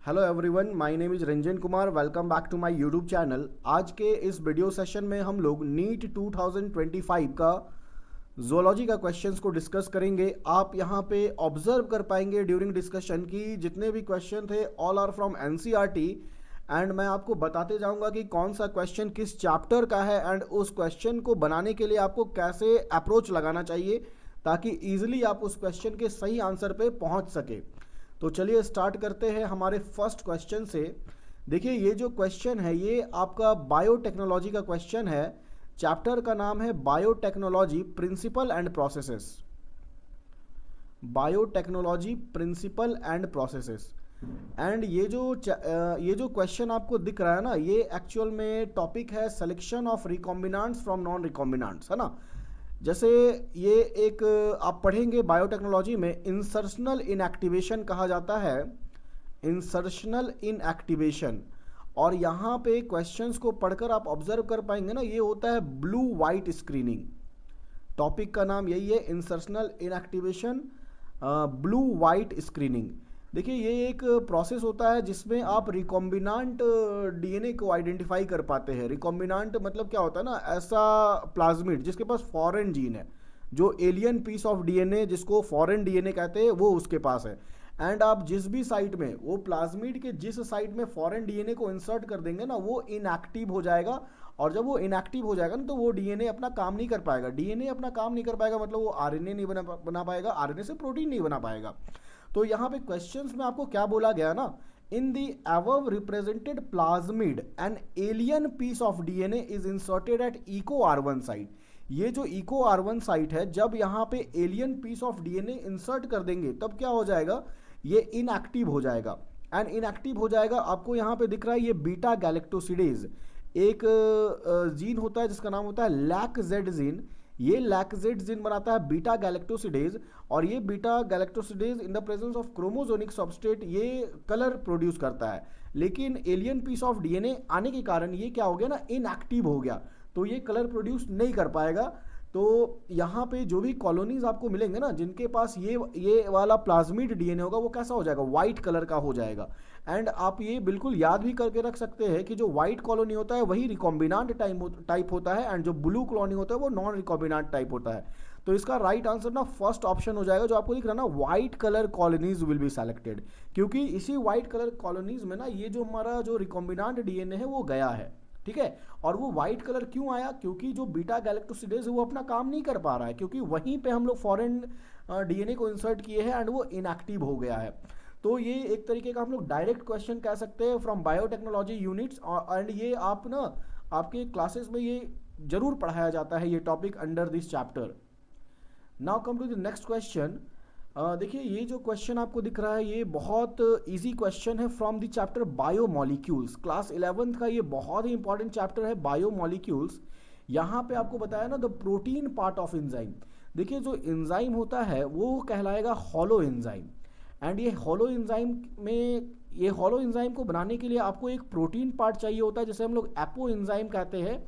Hello everyone, my name is Ranjan Kumar. Welcome back to my YouTube channel. आज के इस video session में हम लोग नीट 2025 का जोलॉजी का क्वेश्चंस को डिस्कस करेंगे। आप यहाँ पे ऑब्जर्व कर पाएंगे ड्यूरिंग डिस्कशन की जितने भी क्वेश्चन थे all are from NCERT and मैं आपको बताते जाऊंगा कि कौन सा क्वेश्चन किस चैप्टर का है एंड उस क्वेश्चन को बनाने के लिए आपको कैसे अप्रोच लगाना चाहिए ताकि ईजिली आप उस क्वेश्चन के सही आंसर पे पहुंच सके। तो चलिए स्टार्ट करते हैं हमारे फर्स्ट क्वेश्चन से। देखिए ये जो क्वेश्चन है ये आपका बायोटेक्नोलॉजी का क्वेश्चन है। चैप्टर का नाम है biotechnology principle and processes. Biotechnology principle and processes and ये जो क्वेश्चन आपको दिख रहा है ना, ये एक्चुअल में टॉपिक है सिलेक्शन ऑफ रिकॉम्बिनांट्स फ्रॉम नॉन रिकॉम्बिनांट्स, है ना। जैसे ये एक आप पढ़ेंगे बायोटेक्नोलॉजी में इंसर्शनल इनएक्टिवेशन कहा जाता है, इंसर्शनल इनएक्टिवेशन। और यहाँ पे क्वेश्चंस को पढ़कर आप ऑब्जर्व कर पाएंगे ना, ये होता है ब्लू वाइट स्क्रीनिंग। टॉपिक का नाम यही है, insertional inactivation blue white screening. देखिए ये एक प्रोसेस होता है जिसमें आप रिकॉम्बिनांट डीएनए को आइडेंटिफाई कर पाते हैं। रिकॉम्बिनांट मतलब क्या होता है ना, ऐसा प्लाज्मिड जिसके पास फॉरेन जीन है, जो एलियन पीस ऑफ डीएनए जिसको फॉरेन डीएनए कहते हैं वो उसके पास है। एंड आप जिस भी साइट में वो प्लाज्मिड के जिस साइट में फॉरेन डीएनए को इंसर्ट कर देंगे ना, वो इनएक्टिव हो जाएगा। और जब वो इनएक्टिव हो जाएगा ना तो वो डीएनए अपना काम नहीं कर पाएगा। डीएनए अपना काम नहीं कर पाएगा मतलब वो आरएनए नहीं बना पाएगा, आरएनए से प्रोटीन नहीं बना पाएगा। तो यहाँ पे क्वेश्चंस में आपको क्या बोला गया ना, in the above represented plasmid an alien piece of DNA is inserted at Eco R1 site. ये जो इको R1 साइट है, जब यहाँ पे alien piece of DNA insert कर देंगे तब क्या हो जाएगा, ये इनएक्टिव हो जाएगा। एंड इनएक्टिव हो जाएगा, आपको यहाँ पे दिख रहा है ये बीटा गैलेक्टोसिडेज एक जीन होता है जिसका नाम होता है लैक-जेड जीन। ये लैक-जेड जीन बनाता है बीटा गैलेक्टोसिडेज, और ये beta galactosidase in the presence of chromogenic substrate ये कलर प्रोड्यूस करता है। लेकिन एलियन पीस ऑफ डीएनए आने के कारण ये क्या हो गया ना, इनएक्टिव हो गया, तो ये कलर प्रोड्यूस नहीं कर पाएगा। तो यहाँ पे जो भी कॉलोनीज आपको मिलेंगे ना जिनके पास ये वाला प्लाज्मिड डीएनए होगा, वो कैसा हो जाएगा, व्हाइट कलर का हो जाएगा। एंड आप ये बिल्कुल याद भी करके रख सकते हैं कि जो व्हाइट कॉलोनी होता है वही रिकॉम्बिनांट टाइप होता है, एंड जो ब्लू कॉलोनी होता है वो नॉन रिकॉम्बिनांट टाइप होता है। तो इसका राइट आंसर ना फर्स्ट ऑप्शन हो जाएगा, जो आपको दिख रहा है ना, white colour colonies will be selected. क्योंकि इसी व्हाइट कलर कॉलोनीज में ना ये जो हमारा जो रिकॉम्बिनांट डीएनए है वो गया है, ठीक है। और वो व्हाइट कलर क्यों आया, क्योंकि जो बीटा गैलेक्टोसिडेज है वो अपना काम नहीं कर पा रहा है, क्योंकि वहीं पे हम लोग फॉरेन डीएनए को इंसर्ट किए हैं एंड वो इनएक्टिव हो गया है। तो ये एक तरीके का हम लोग डायरेक्ट क्वेश्चन कह सकते हैं फ्रॉम बायोटेक्नोलॉजी यूनिट्स। एंड ये आप ना आपके क्लासेस में ये जरूर पढ़ाया जाता है, ये topic under this chapter. Now come to the next question. देखिए ये जो क्वेश्चन आपको दिख रहा है ये बहुत इजी क्वेश्चन है from the chapter biomolecules. Class 11th का ये बहुत ही इंपॉर्टेंट चैप्टर है बायोमॉलिक्यूल्स। यहाँ पे आपको बताया ना the protein part of enzyme. देखिए जो एंजाइम होता है वो कहलाएगा हॉलो एंजाइम। एंड ये हॉलो एंजाइम को बनाने के लिए आपको एक प्रोटीन पार्ट चाहिए होता है जिसे हम लोग एपो एंजाइम कहते हैं,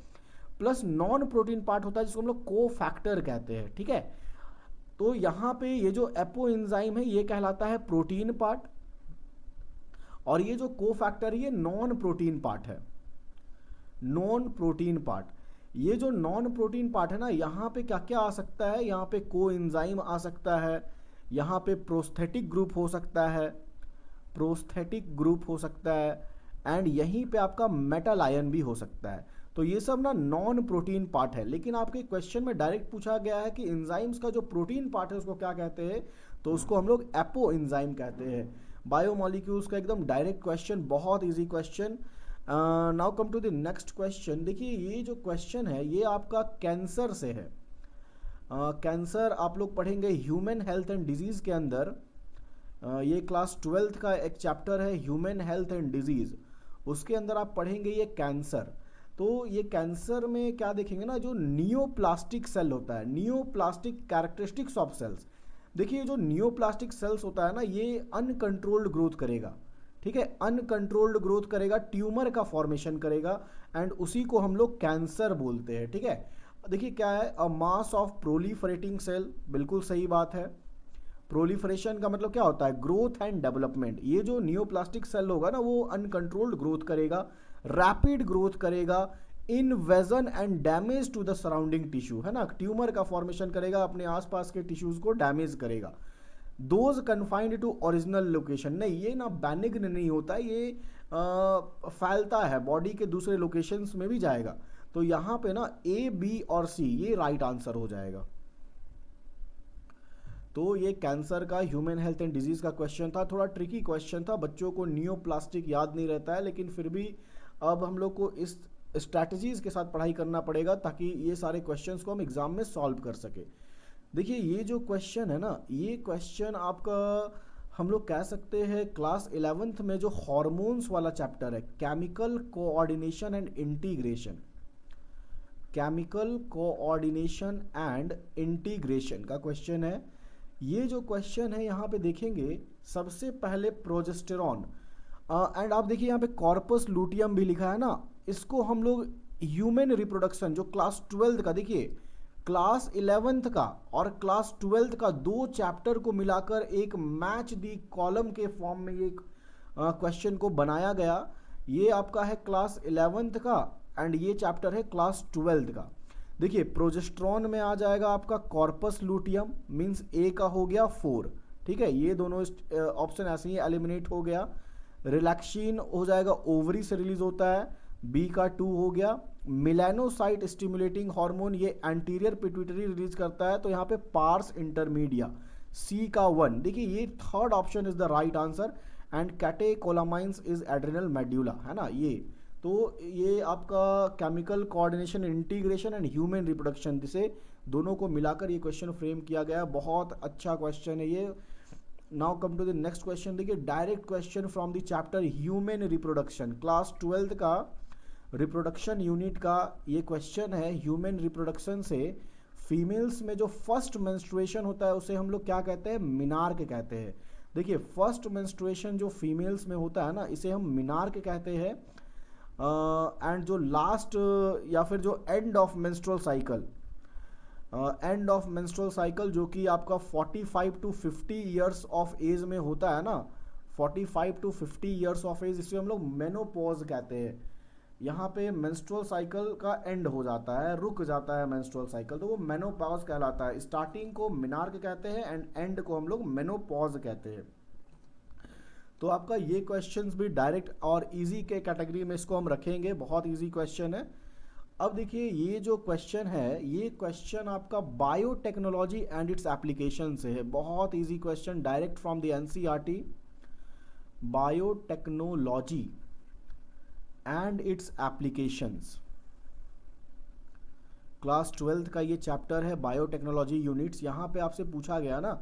प्लस नॉन प्रोटीन पार्ट होता है जिसको हम लोग को फैक्टर कहते हैं, ठीक है। तो यहाँ पे ये जो एपो एंजाइम है ये कहलाता है प्रोटीन पार्ट, और ये जो को फैक्टर ये नॉन प्रोटीन पार्ट है, नॉन प्रोटीन पार्ट। ये जो नॉन प्रोटीन पार्ट है ना, यहाँ पे क्या क्या आ सकता है, यहाँ पे को एंजाइम आ सकता है, यहाँ पे प्रोस्थेटिक ग्रुप हो सकता है, प्रोस्थेटिक ग्रुप हो सकता है, एंड यहीं पे आपका मेटल आयन भी हो सकता है। तो ये सब ना नॉन प्रोटीन पार्ट है। लेकिन आपके क्वेश्चन में डायरेक्ट पूछा गया है कि एंजाइम्स का जो प्रोटीन पार्ट है उसको क्या कहते हैं, तो उसको हम लोग एपो एंजाइम कहते हैं। बायोमॉलिक्यूल्स का एकदम डायरेक्ट क्वेश्चन, बहुत easy question. Now come to the next question. देखिए ये जो क्वेश्चन है ये आपका कैंसर से है। कैंसर आप लोग पढ़ेंगे ह्यूमन हेल्थ एंड डिजीज़ के अंदर। ये क्लास 12th का एक चैप्टर है ह्यूमन हेल्थ एंड डिजीज़, उसके अंदर आप पढ़ेंगे ये कैंसर। तो ये कैंसर में क्या देखेंगे ना, जो नियोप्लास्टिक सेल होता है, नियोप्लास्टिक कैरेक्टरिस्टिक्स ऑफ सेल्स। देखिए जो नियोप्लास्टिक सेल्स होता है ना ये अनकंट्रोल्ड ग्रोथ करेगा, ठीक है, अनकंट्रोल्ड ग्रोथ करेगा, ट्यूमर का फॉर्मेशन करेगा, एंड उसी को हम लोग कैंसर बोलते हैं, ठीक है। देखिए क्या है, अ मास ऑफ प्रोलीफरेटिंग सेल, बिल्कुल सही बात है। प्रोलिफरेशन का मतलब क्या होता है, ग्रोथ एंड डेवलपमेंट। ये जो नियोप्लास्टिक सेल होगा ना वो अनकंट्रोल्ड ग्रोथ करेगा, रैपिड ग्रोथ करेगा, invasion and damage to the surrounding tissue, है ना, ट्यूमर का फॉर्मेशन करेगा, अपने आसपास के टिश्यूज को डैमेज करेगा। Those confined to original location, नहीं ये ना बैनिग्न नहीं होता, ये फैलता है, बॉडी के दूसरे लोकेशंस में भी जाएगा। तो यहाँ पे ना ए, बी और सी ये राइट आंसर हो जाएगा। तो ये कैंसर का ह्यूमन हेल्थ एंड डिजीज का क्वेश्चन था, थोड़ा ट्रिकी क्वेश्चन था, बच्चों को नियोप्लास्टिक याद नहीं रहता है, लेकिन फिर भी अब हम लोग को इस स्ट्रैटेजीज के साथ पढ़ाई करना पड़ेगा ताकि ये सारे क्वेश्चंस को हम एग्जाम में सॉल्व कर सके। देखिए ये जो क्वेश्चन है ना, ये क्वेश्चन आपका हम लोग कह सकते हैं क्लास 11th में जो हॉर्मोन्स वाला चैप्टर है, chemical coordination and integration, chemical coordination and integration का क्वेश्चन है। ये जो क्वेश्चन है यहाँ पे देखेंगे सबसे पहले प्रोजेस्टेरॉन, एंड आप देखिए यहाँ पे कॉर्पस लूटियम भी लिखा है ना, इसको हम लोग ह्यूमन रिप्रोडक्शन जो क्लास 12th का, देखिए क्लास 11th का और क्लास 12th का दो चैप्टर को मिलाकर एक मैच दी कॉलम के फॉर्म में ये क्वेश्चन को बनाया गया। ये आपका है क्लास 11th का एंड ये चैप्टर है क्लास 12th का। देखिए प्रोजेस्ट्रॉन में आ जाएगा आपका कॉर्पस लूटियम, मींस ए का हो गया 4, ठीक है, ये दोनों ऑप्शन ऐसे ही एलिमिनेट हो गया। रिलैक्सिन हो जाएगा, ओवरी से रिलीज होता है, बी का 2 हो गया। मिलेनोसाइट स्टिमुलेटिंग हार्मोन ये एंटीरियर पिट्यूटरी रिलीज करता है, तो यहाँ पे पार्स इंटरमीडिया, सी का 1। देखिए ये third option is the right answer, and catecholamines is adrenal medulla, है ना। ये तो ये आपका chemical coordination integration and human reproduction, जिसे दोनों को मिलाकर ये क्वेश्चन फ्रेम किया गया है। बहुत अच्छा क्वेश्चन है ये। Now come to the next question. देखिए direct question from the chapter human reproduction, class 12th का रिप्रोडक्शन यूनिट का ये क्वेश्चन है। ह्यूमन रिप्रोडक्शन से फीमेल्स में जो फर्स्ट मेंस्ट्रुएशन होता है उसे हम लोग क्या कहते हैं, मिनार्क कहते हैं। देखिए फर्स्ट मेंस्ट्रुएशन जो फीमेल्स में होता है ना, इसे हम मिनार्क कहते हैं। एंड जो लास्ट या फिर जो end of menstrual cycle, end of menstrual cycle जो कि आपका 45 to 50 ईयर्स ऑफ एज में होता है ना, 45 to 50 ईयर्स ऑफ एज, इसे हम लोग मेनोपॉज कहते हैं। यहाँ पे मेंस्ट्रुअल साइकिल का एंड हो जाता है, रुक जाता है मेंस्ट्रुअल साइकिल, तो वो मेनोपॉज कहलाता है। स्टार्टिंग को मिनार्क कहते हैं एंड एंड को हम लोग मेनोपॉज कहते हैं। तो आपका ये क्वेश्चंस भी डायरेक्ट और इजी के कैटेगरी में इसको हम रखेंगे, बहुत इजी क्वेश्चन है। अब देखिए ये जो क्वेश्चन है, ये क्वेश्चन आपका बायोटेक्नोलॉजी एंड इट्स एप्लीकेशन से है, बहुत easy question, direct from the NCERT. Biotechnology and it's applications, class 12th का ये चैप्टर है, बायोटेक्नोलॉजी यूनिट्स। यहाँ पे आपसे पूछा गया ना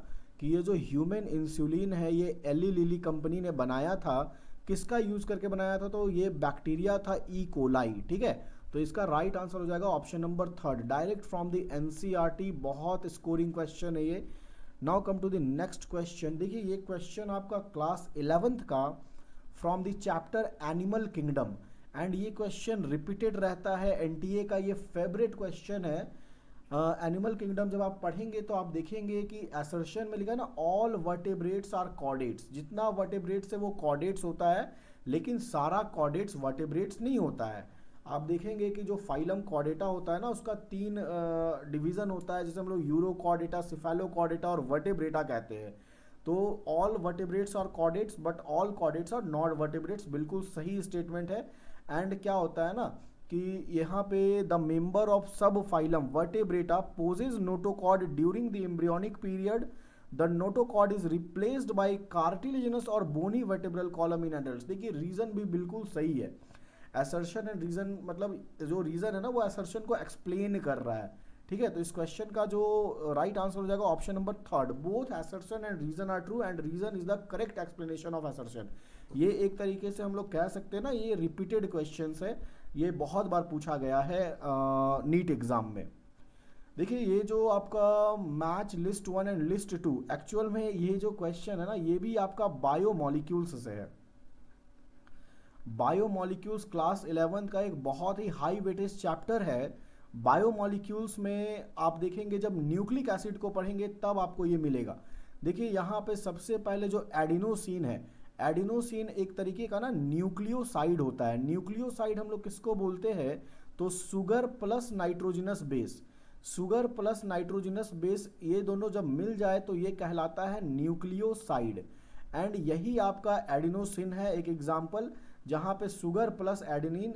कि ये जो ह्यूमन इंसुलिन है ये एली लिली कंपनी ने बनाया था, किसका यूज करके बनाया था, तो ये बैक्टीरिया था ई कोलाई, ठीक है। तो इसका राइट आंसर हो जाएगा option number 3, direct from the NCERT. बहुत स्कोरिंग क्वेश्चन है ये। Now come to the next question. देखिए ये क्वेश्चन आपका क्लास 11th का from the chapter animal kingdom, and ये क्वेश्चन रिपीटेड रहता है, एनटीए का ये फेवरेट क्वेश्चन है। एनिमल किंगडम जब आप पढ़ेंगे तो आप देखेंगे कि असर्शन में लिखा है ना, ऑल वर्टेब्रेट्स आर कॉर्डेट्स, जितना वर्टेब्रेट्स है वो कॉर्डेट्स होता है, लेकिन सारा कॉर्डेट्स वर्टेब्रेट्स नहीं होता है। आप देखेंगे कि जो फाइलम कॉर्डेटा होता है ना, उसका 3 डिवीजन होता है, जिसे हम लोग यूरोकॉर्डेटा, सिफेलोकॉर्डेटा और वर्टेब्रेटा कहते हैं। तो all vertebrates are chordates but all chordates are not vertebrates, बिल्कुल सही स्टेटमेंट है। एंड क्या होता है ना कि यहाँ पे the member of sub phylum vertebrata possess notochord during the embryonic period, the notochord is replaced by cartilaginous और bony vertebral column in adults. देखिए रीजन भी बिल्कुल सही है, असर्शन एंड रीजन, मतलब जो रीजन है ना वो असर्शन को एक्सप्लेन कर रहा है, ठीक है। तो इस क्वेश्चन का जो राइट आंसर हो जाएगा option number 3, both assertion and reason are true and reason is the correct explanation of assertion. ये एक तरीके से हम लोग कह सकते हैं ना, ये रिपीटेड क्वेश्चंस है, ये बहुत बार पूछा गया है नीट एग्जाम में। देखिए ये जो आपका match list 1 and list 2, actual में ये जो क्वेश्चन है ना, ये भी आपका बायोमॉलिक्यूल्स से है। बायोमॉलिक्यूल्स क्लास 11 का एक बहुत ही हाई वेटेज चैप्टर है। बायोमॉलिक्यूल्स में आप देखेंगे जब न्यूक्लिक एसिड को पढ़ेंगे तब आपको ये मिलेगा। देखिए यहाँ पे सबसे पहले जो एडिनोसिन है, एडिनोसिन एक तरीके का ना न्यूक्लियोसाइड होता है। न्यूक्लियोसाइड हम लोग किसको बोलते हैं, तो sugar plus nitrogenous base, sugar plus nitrogenous base ये दोनों जब मिल जाए तो ये कहलाता है न्यूक्लियोसाइड। एंड यही आपका एडिनोसिन है एक एग्जाम्पल, जहाँ पे शुगर प्लस एडेनिन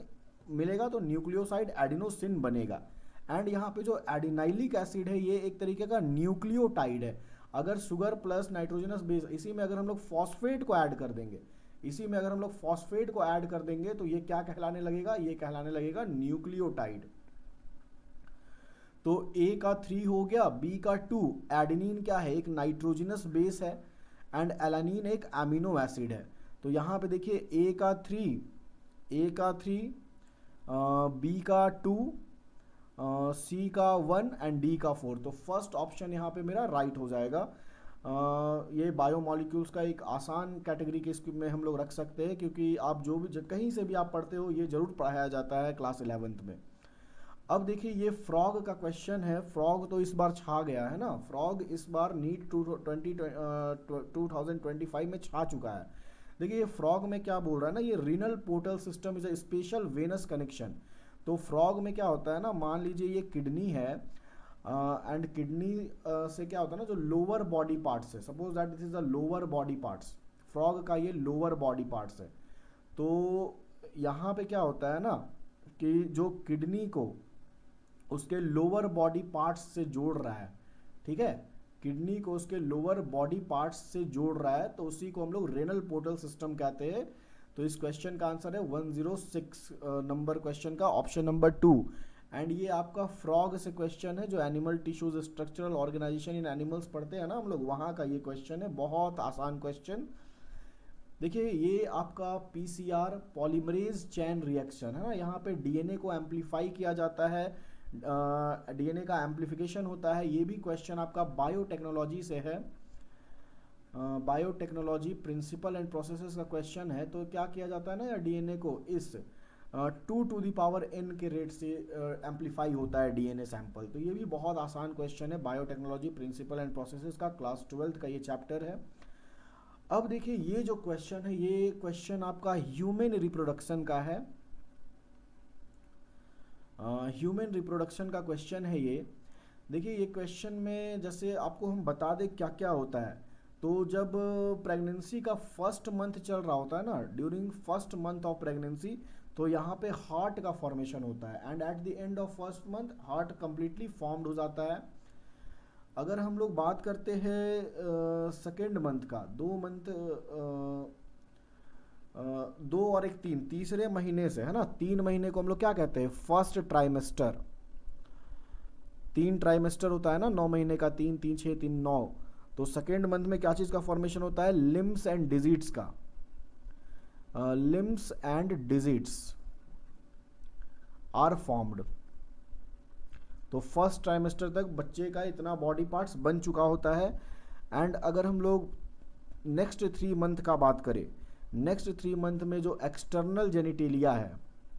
मिलेगा तो न्यूक्लियोसाइड एडिनोसिन बनेगा। एंड यहाँ पे जो एडिनाइलिक एसिड है ये एक तरीके का न्यूक्लियोटाइड है। अगर शुगर प्लस नाइट्रोजनस बेस, इसी में अगर हम लोग फॉस्फेट को ऐड कर देंगे, इसी में अगर हम लोग फॉस्फेट को ऐड कर देंगे तो ये क्या कहलाने लगेगा, ये कहलाने लगेगा न्यूक्लियोटाइड। तो ए का 3 हो गया, बी का 2। एडेनिन क्या है, एक नाइट्रोजनस बेस है, एंड एलानिन एक एमिनो एसिड है। तो यहाँ पे देखिए ए का 3, बी का 2, सी का 1 एंड डी का 4। तो फर्स्ट ऑप्शन यहाँ पे मेरा राइट हो जाएगा। ये बायोमॉलिक्यूल्स का एक आसान कैटेगरी के इसमें हम लोग रख सकते हैं, क्योंकि आप जो भी कहीं से भी आप पढ़ते हो ये जरूर पढ़ाया जाता है क्लास 11th में। अब देखिए ये फ्रॉग का क्वेश्चन है। फ्रॉग तो इस बार छा गया है ना, फ्रॉग इस बार नीट 2025 में छा चुका है। देखिए ये फ्रॉग में क्या बोल रहा है ना, ये renal portal system is a special venous connection. तो फ्रॉग में क्या होता है ना, मान लीजिए ये किडनी है, एंड किडनी से क्या होता है ना, जो लोअर बॉडी पार्ट्स है, suppose that this is the lower body parts, frog का ये लोअर बॉडी पार्ट्स है। तो यहाँ पे क्या होता है ना कि जो किडनी को उसके लोअर बॉडी पार्ट्स से जोड़ रहा है, ठीक है, किडनी को उसके लोअर बॉडी पार्ट्स से जोड़ रहा है, तो उसी को हम लोग रेनल पोर्टल सिस्टम कहते हैं। तो इस क्वेश्चन का आंसर है 106 नंबर क्वेश्चन का ऑप्शन नंबर 2। एंड ये आपका फ्रॉग से क्वेश्चन है, जो एनिमल टिश्यूज स्ट्रक्चरल ऑर्गेनाइजेशन इन एनिमल्स पढ़ते हैं ना हम लोग, वहाँ का ये क्वेश्चन है, बहुत आसान क्वेश्चन। देखिए ये आपका पीसीआर पॉलीमरेज चेन रिएक्शन है ना, यहाँ पे डीएनए को एम्पलीफाई किया जाता है, डीएनए का एम्पलीफिकेशन होता है। ये भी क्वेश्चन आपका बायोटेक्नोलॉजी से है, बायोटेक्नोलॉजी प्रिंसिपल एंड प्रोसेसेस का क्वेश्चन है। तो क्या किया जाता है ना, डीएनए को इस 2 to the power n के रेट से एम्पलीफाई होता है डीएनए सैंपल। तो ये भी बहुत आसान क्वेश्चन है, बायोटेक्नोलॉजी प्रिंसिपल एंड प्रोसेसेस का, क्लास 12th का ये चैप्टर है। अब देखिए ये जो क्वेश्चन है, ये क्वेश्चन आपका ह्यूमन रिप्रोडक्शन का है, ह्यूमन रिप्रोडक्शन का क्वेश्चन है ये। देखिए ये क्वेश्चन में जैसे आपको हम बता दें क्या क्या होता है। तो जब प्रेगनेंसी का फर्स्ट मंथ चल रहा होता है ना, during first month of pregnancy, तो यहाँ पे हार्ट का फॉर्मेशन होता है, and eight the end of first month heart completely formed हो जाता है। अगर हम लोग बात करते हैं सेकेंड मंथ का, 2 और 1 3, तीसरे महीने से है ना, 3 महीने को हम लोग क्या कहते हैं, फर्स्ट ट्राइमेस्टर। 3 ट्राइमेस्टर होता है ना, 9 महीने का, 3 3 6 3 9। तो सेकेंड मंथ में क्या चीज का फॉर्मेशन होता है, लिम्स एंड डिजिट्स का, limbs and digits are formed. तो फर्स्ट ट्राइमेस्टर तक बच्चे का इतना बॉडी पार्ट्स बन चुका होता है। एंड अगर हम लोग नेक्स्ट 3 मंथ का बात करें, नेक्स्ट 3 मंथ में जो एक्सटर्नल जेनिटेलिया है,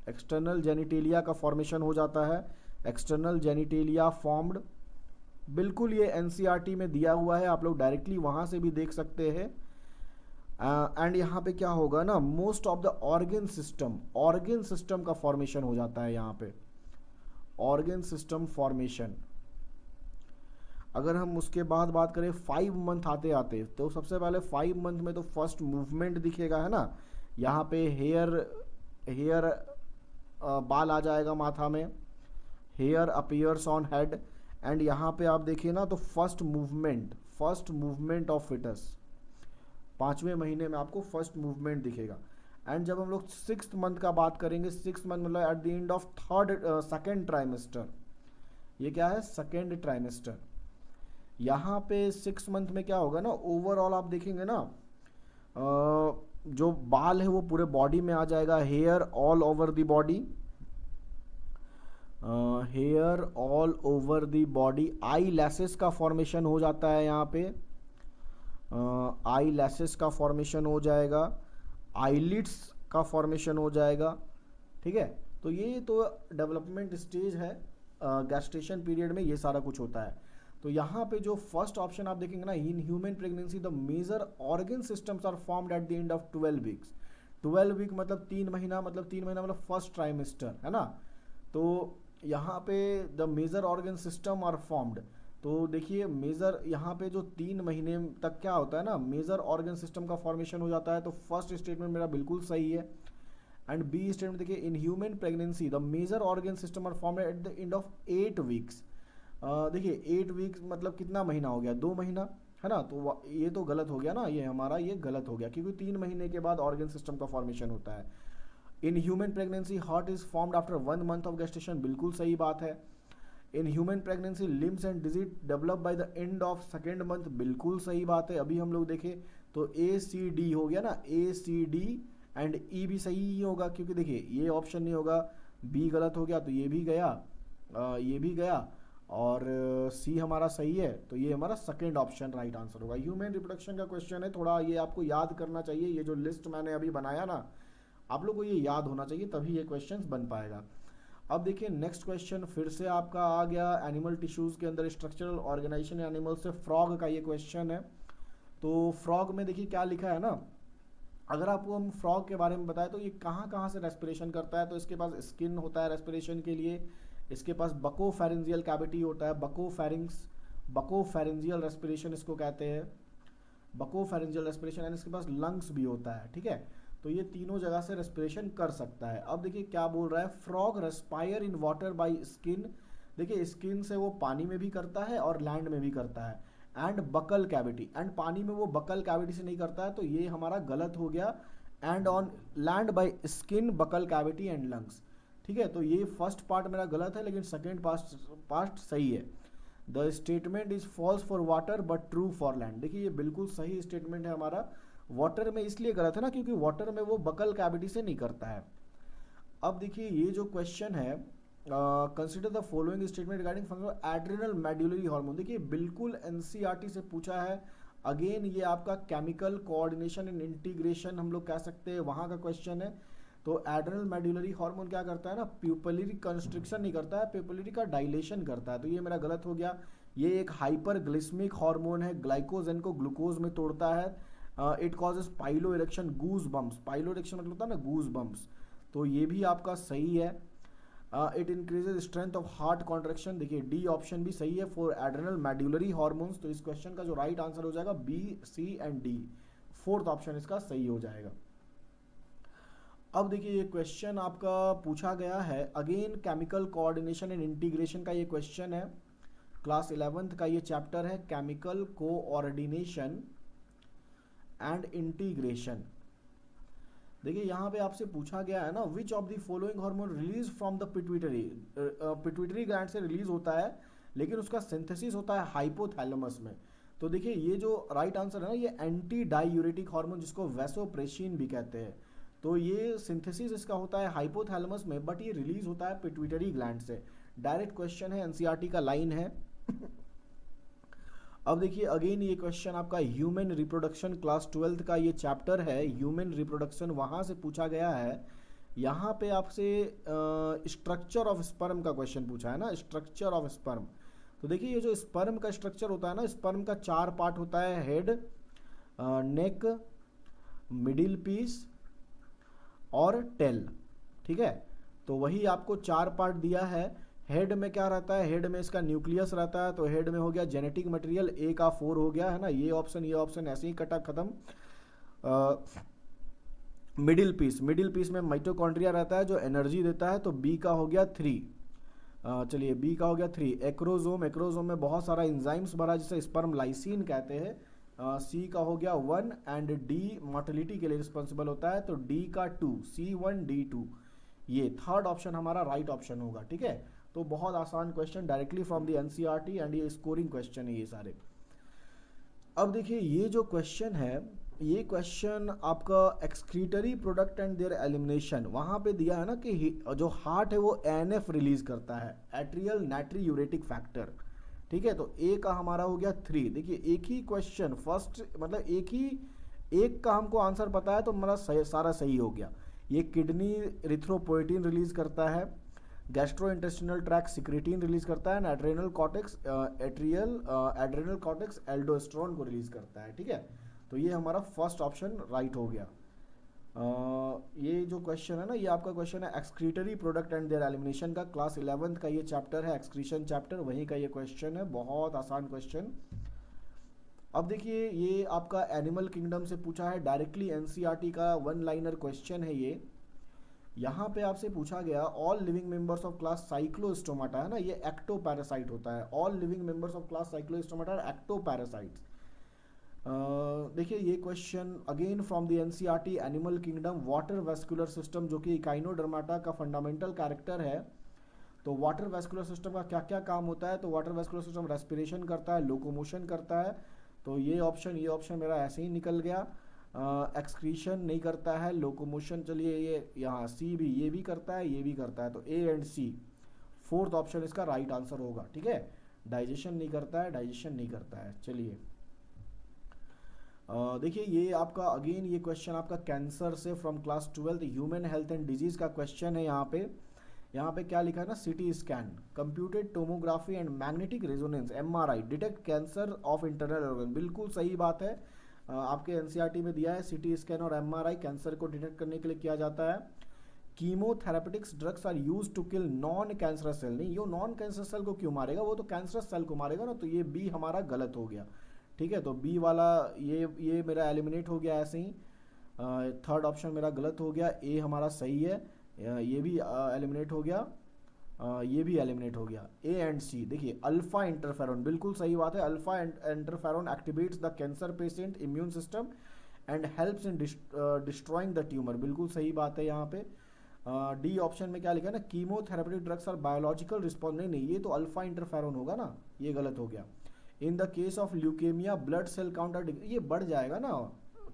एक्सटर्नल जेनिटेलिया का फॉर्मेशन हो जाता है, एक्सटर्नल जेनिटेलिया फॉर्म्ड। बिल्कुल ये एनसीईआरटी में दिया हुआ है, आप लोग डायरेक्टली वहाँ से भी देख सकते हैं। एंड यहाँ पे क्या होगा ना, most of the organ system का फॉर्मेशन हो जाता है यहाँ पे, ऑर्गन सिस्टम फॉर्मेशन। अगर हम उसके बाद बात करें 5 मंथ आते आते, तो सबसे पहले 5 मंथ में तो फर्स्ट मूवमेंट दिखेगा है ना, यहाँ पे हेयर बाल आ जाएगा माथा में, hair appears on head. And यहाँ पे आप देखिए ना, तो फर्स्ट मूवमेंट ऑफ फिटस, 5वें महीने में आपको फर्स्ट मूवमेंट दिखेगा। एंड जब हम लोग 6th मंथ का बात करेंगे, 6th मंथ मतलब eight the end of second trimester, ये क्या है, सेकेंड ट्राइमेस्टर। यहाँ पे 6 मंथ में क्या होगा ना, ओवरऑल आप देखेंगे ना, जो बाल है वो पूरे बॉडी में आ जाएगा, hair all over the body, hair all over the body. Eyelashes का फॉर्मेशन हो जाता है यहाँ पे, आई लैसेस का फॉर्मेशन हो जाएगा, आईलिड्स का फॉर्मेशन हो जाएगा, ठीक है। तो ये तो डेवलपमेंट स्टेज है, गैस्टेशन पीरियड में ये सारा कुछ होता है। तो यहाँ पे जो फर्स्ट ऑप्शन आप देखेंगे ना, in human pregnancy the major organ systems are formed at the end of 12 weeks. 12 week मतलब 3 महीना, मतलब 3 महीना मतलब फर्स्ट ट्राइमेस्टर, है ना। तो यहाँ पे the major organ system are formed, तो देखिए मेजर यहाँ पे जो 3 महीने तक क्या होता है ना, मेजर ऑर्गन सिस्टम का फॉर्मेशन हो जाता है। तो फर्स्ट स्टेटमेंट मेरा बिल्कुल सही है। एंड बी स्टेटमेंट देखिए, in human pregnancy the major organ system are formed at the end of 8 weeks. देखिए 8 वीक्स मतलब कितना महीना हो गया, 2 महीना, है ना। तो ये तो गलत हो गया ना, ये हमारा ये गलत हो गया, क्योंकि 3 महीने के बाद ऑर्गन सिस्टम का फॉर्मेशन होता है। इन human pregnancy heart is formed after 1 month of gestation, बिल्कुल सही बात है। इन human pregnancy limbs and disease develop by the end of 2nd month, बिल्कुल सही बात है। अभी हम लोग देखें तो ACD हो गया ना, ACD एंड E भी सही ही होगा, क्योंकि देखिए ये ऑप्शन नहीं होगा, B गलत हो गया तो ये भी गया, ये भी गया, और C हमारा सही है, तो ये हमारा 2nd ऑप्शन राइट आंसर होगा। ह्यूमन रिप्रोडक्शन का क्वेश्चन है, थोड़ा ये आपको याद करना चाहिए। ये जो लिस्ट मैंने अभी बनाया ना, आप लोग को ये याद होना चाहिए, तभी ये क्वेश्चन बन पाएगा। अब देखिए नेक्स्ट क्वेश्चन फिर से आपका आ गया एनिमल टिश्यूज़ के अंदर स्ट्रक्चरल ऑर्गेनाइजेशन एनिमल से, फ्रॉग का ये क्वेश्चन है। तो फ्रॉग में देखिए क्या लिखा है ना, अगर आपको हम फ्रॉग के बारे में बताएं तो ये कहाँ कहाँ से रेस्पिरेशन करता है, तो इसके पास स्किन होता है रेस्पिरेशन के लिए, इसके पास बकोफेरेंजियल कैविटी होता है, बकोफेरेंजियल रेस्पिरेशन इसको कहते हैं, बकोफेरेंजियल रेस्पिरेशन, एंड इसके पास लंग्स भी होता है, ठीक है। तो ये तीनों जगह से रेस्पिरेशन कर सकता है। अब देखिए क्या बोल रहा है, frog respire in water by skin, देखिए स्किन से वो पानी में भी करता है और लैंड में भी करता है, एंड बकल कैविटी, एंड पानी में वो बकल कैविटी से नहीं करता है, तो ये हमारा गलत हो गया। And on land by skin, buccal cavity and lungs, ठीक है। तो ये फर्स्ट पार्ट मेरा गलत है, लेकिन सेकेंड पार्ट सही है। The statement is false for water but true for land, देखिए ये बिल्कुल सही स्टेटमेंट है हमारा। वाटर में इसलिए गलत है ना, क्योंकि वाटर में वो बकल कैविटी से नहीं करता है। अब देखिए ये जो क्वेश्चन है, consider the following statement regarding function adrenal medullary hormone, देखिए बिल्कुल NCERT से पूछा है। अगेन ये आपका केमिकल कोऑर्डिनेशन एंड इंटीग्रेशन हम लोग कह सकते हैं, वहाँ का क्वेश्चन है। तो एड्रिनल मेडुलरी हार्मोन क्या करता है ना, प्यूपिलरी कंस्ट्रिक्शन नहीं करता है, प्यूपिलरी का डायलेशन करता है, तो ये मेरा गलत हो गया। ये एक हाइपरग्लिसमिक हार्मोन है, ग्लाइकोजन को ग्लूकोज में तोड़ता है। It causes pilo erection goose bumps, pilo erection मतलब होता है ना गूज बम्प्स, तो ये भी आपका सही है। It increases strength of heart contraction, देखिए डी ऑप्शन भी सही है फॉर एड्रिनल मेडुलरी हार्मोन्स। तो इस क्वेश्चन का जो राइट आंसर हो जाएगा B, C and D, 4th option इसका सही हो जाएगा। अब देखिए ये क्वेश्चन आपका पूछा गया है, again chemical coordination and integration का ये क्वेश्चन है, क्लास 11th का ये चैप्टर है, केमिकल कोऑर्डिनेशन एंड इंटीग्रेशन। देखिए यहाँ पे आपसे पूछा गया है ना, विच of the following hormone release from the pituitary, pituitary gland से रिलीज होता है, लेकिन उसका सिंथेसिस होता है हाइपोथैलेमस में। तो देखिए ये जो राइट आंसर है ना, ये एंटी डायूरेटिक हार्मोन, जिसको वैसोप्रेसिन भी कहते हैं, तो ये सिंथेसिस इसका होता है हाइपोथैलेमस में, बट ये रिलीज होता है पिट्यूटरी ग्लैंड से। डायरेक्ट क्वेश्चन है, NCERT का लाइन है। अब देखिए अगेन ये क्वेश्चन आपका ह्यूमन रिप्रोडक्शन, क्लास 12th का ये चैप्टर है ह्यूमन रिप्रोडक्शन, वहाँ से पूछा गया है। यहाँ पे आपसे स्ट्रक्चर ऑफ स्पर्म का क्वेश्चन पूछा है ना, स्ट्रक्चर ऑफ स्पर्म। तो देखिए ये जो स्पर्म का स्ट्रक्चर होता है ना, स्पर्म का 4 पार्ट होता है, हेड, नेक, मिडिल पीस और टेल, ठीक है। तो वही आपको 4 पार्ट दिया है। हेड में क्या रहता है, हेड में इसका न्यूक्लियस रहता है, तो हेड में हो गया जेनेटिक मटेरियल, A का 4 हो गया, है ना। ये ऑप्शन ऐसे ही कटा खत्म। मिडिल पीस में माइटोकॉन्ड्रिया रहता है जो एनर्जी देता है, तो B का हो गया 3। चलिए B का हो गया 3। एक्रोजोम में बहुत सारा इंजाइम्स भरा जिसे स्पर्म लाइसिन कहते हैं, C का हो गया 1, एंड D मोटिलिटी के लिए रिस्पॉन्सिबल होता है, तो D का 2, C1 D2, ये 3rd ऑप्शन हमारा राइट ऑप्शन होगा, ठीक है। तो बहुत आसान question, directly from the NCERT, and ये स्कोरिंग क्वेश्चन है ये सारे। अब देखिए ये जो क्वेश्चन है, ये क्वेश्चन आपका excretory product and there elimination, वहाँ पे दिया है ना कि जो हार्ट है वो ANF रिलीज करता है, एट्रियल नाइट्रियूरेटिक फैक्टर, ठीक है। तो A का हमारा हो गया 3। देखिए एक ही क्वेश्चन, फर्स्ट मतलब एक का हमको आंसर पता है, तो हमारा सारा सही हो गया। ये किडनी रिथ्रोपोएटिन रिलीज करता है, gastro intestinal tract secretin release करता है and adrenal cortex adrenal cortex aldosterone को रिलीज करता है, ठीक है। तो ये हमारा फर्स्ट ऑप्शन राइट हो गया। ये जो क्वेश्चन है ना, ये आपका क्वेश्चन है excretory product and there elimination का, क्लास 11th का ये चैप्टर है, एक्सक्रीशन चैप्टर, वहीं का ये क्वेश्चन है, बहुत आसान क्वेश्चन। अब देखिए ये आपका एनिमल किंगडम से पूछा है, डायरेक्टली एनसीईआरटी का वन लाइनर क्वेश्चन है ये। यहाँ पे आपसे पूछा गया all living members of class cyclostomata है ना, ये एक्टो पैरासाइट होता है। All living members of class cyclostomata ectoparasites. देखिए ये question again from the NCERT, animal kingdom, water vascular system जो कि इकाइनोडर्माटा का फंडामेंटल कैरेक्टर है। तो वाटर वेस्कुलर सिस्टम का क्या क्या काम होता है, तो वाटर वेस्कुलर सिस्टम रेस्पिरेशन करता है, लोकोमोशन करता है। तो ये ऑप्शन मेरा ऐसे ही निकल गया। एक्सक्रीशन नहीं करता है, लोकोमोशन, चलिए ये यहाँ सी भी, ये भी करता है, ये भी करता है, तो A and C, fourth option इसका राइट आंसर होगा, ठीक है। डाइजेशन नहीं करता है, डाइजेशन नहीं करता है। चलिए देखिए ये आपका अगेन ये क्वेश्चन आपका कैंसर से from class 12th human health and disease का क्वेश्चन है। यहाँ पे क्या लिखा है ना, CT scan, computed tomography and magnetic resonance MRI detect cancer of internal organ. बिल्कुल सही बात है, आपके एनसीईआरटी में दिया है सिटी स्कैन और एमआरआई कैंसर को डिटेक्ट करने के लिए किया जाता है। Chemotherapeutics drugs are use to kill non cancerous cell. नहीं, ये नॉन कैंसर सेल को क्यों मारेगा, वो तो कैंसरस सेल को मारेगा ना, तो ये बी हमारा गलत हो गया, ठीक है। तो बी वाला ये मेरा एलिमिनेट हो गया ऐसे ही। थर्ड ऑप्शन मेरा गलत हो गया, ए हमारा सही है, ये भी एलिमिनेट हो गया, ये भी एलिमिनेट हो गया। ए एंड सी, देखिए अल्फा इंटरफेरोन, बिल्कुल सही बात है, alpha interferon activates the cancer patient immune system and helps in destroying the tumour, बिल्कुल सही बात है। यहाँ पे डी ऑप्शन में क्या लिखा है ना, chemotherapeutic drugs are biological response. नहीं, ये तो अल्फा इंटरफेरोन होगा ना, ये गलत हो गया। In the case of leukaemia blood cell count, ये बढ़ जाएगा ना,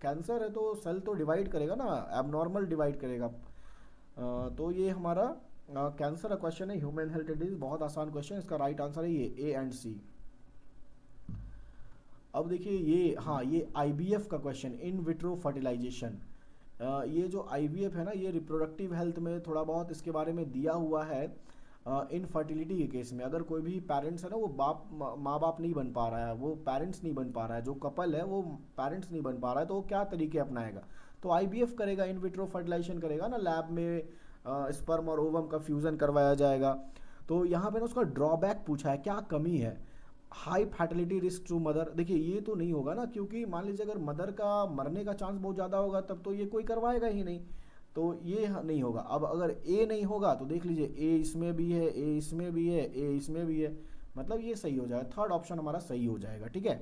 कैंसर है तो सेल तो डिवाइड करेगा ना, एबनॉर्मल डिवाइड करेगा। तो ये हमारा कैंसर का क्वेश्चन है, ह्यूमन हेल्थ डिजीज, बहुत आसान क्वेश्चन, इसका राइट आंसर है ये ए एंड सी। अब देखिए ये, हाँ ये आईवीएफ का क्वेश्चन, इन विट्रो फर्टिलाइजेशन। ये जो आईवीएफ है ना, ये रिप्रोडक्टिव हेल्थ में थोड़ा बहुत इसके बारे में दिया हुआ है। इनफर्टिलिटी के केस में अगर कोई भी पेरेंट्स है ना, वो माँ बाप नहीं बन पा रहा है, वो पेरेंट्स नहीं बन पा रहा है, जो कपल है वो पेरेंट्स नहीं बन पा रहा है, तो वो क्या तरीके अपनाएगा, तो आईवीएफ करेगा, इन विट्रो फर्टिलाइजेशन करेगा ना, लैब में स्पर्म और ओवम का फ्यूजन करवाया जाएगा। तो यहाँ पे ना उसका ड्रॉबैक पूछा है, क्या कमी है, high fertility risk to mother. देखिए ये तो नहीं होगा ना, क्योंकि मान लीजिए अगर मदर का मरने का चांस बहुत ज़्यादा होगा तब तो ये कोई करवाएगा ही नहीं, तो ये नहीं होगा। अब अगर ए नहीं होगा तो देख लीजिए, ए इसमें भी है, ए इसमें भी है, ए इसमें भी है, मतलब ये सही हो जाएगा, थर्ड ऑप्शन हमारा सही हो जाएगा, ठीक है।